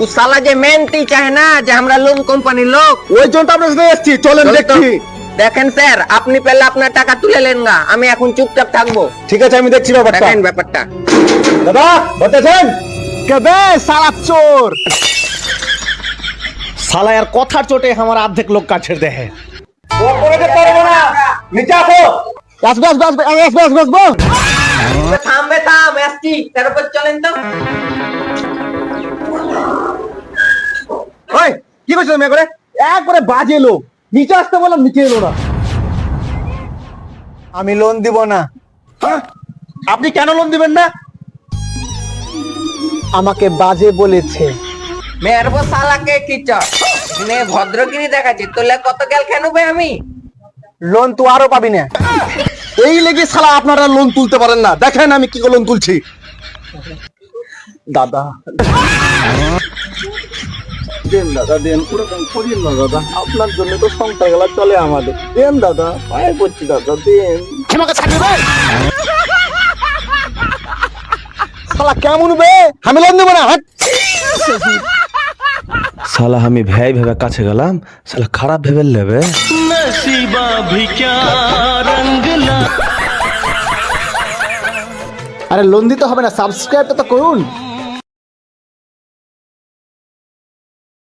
ও শালা যে মেনতেই চায় না যে আমরা লোন কোম্পানির লোক, ওই জন্য আমরা সাথে এসেছি, চলেন দেখছি। দেখেন স্যার, আপনি পেলে আপনার টাকা তুলে নেন গা, আমি এখন চুপচাপ থাকবো। ঠিক আছে, আমি দেখছি ব্যাপারটা। দেখেন ব্যাপারটা। দাদা বলতেছেন কবে সালা চোর সালা यार কথার চোটে আমার অর্ধেক লোক কাছের দেহে। ওপরে পারবো না, নিচে আসো। বাস বাস বাস বাস বাস বাস। থামবে থাম, এসছি তার উপর চলেন তো। ওই কি করছিস মেয়ে করে? একবারে বাজে লোক, নিচে আসতে বললাম নিচে এলো না। আমি লোন দিব না। হ্যাঁ? আপনি কেন লোন দিবেন না? আমাকে বাজে বলেছে। মেরবো শালাকে কি চর নে ভদ্রগিরি দেখাচ্ছি, তোলে কত গেল কেন বে আমি। লোন তো আরো পাবি না। এই লেগে শালা আপনারা লোন তুলতে পারেন না। দেখেন আমি কি করে লোন তুলছি। দাদা দেন, দাদা দেন, ওরকম করিন না দাদা, আপনার জন্য তো সংসার গেলা চলে আমাদের। দেন দাদা, পায়ে পড়ছি দাদা, দেন। আমাকে ছাড়বে ভাই। শালা কেমন বে, আমি লোন দেবো না। হাট। साला हमें भाई भेबे काছে গেলাম, साला খারাপ ভেবে লেবে। नसीबा भी क्या रंग ला। আরে লোন দিতে হবে না, সাবস্ক্রাইবটা তো করুন।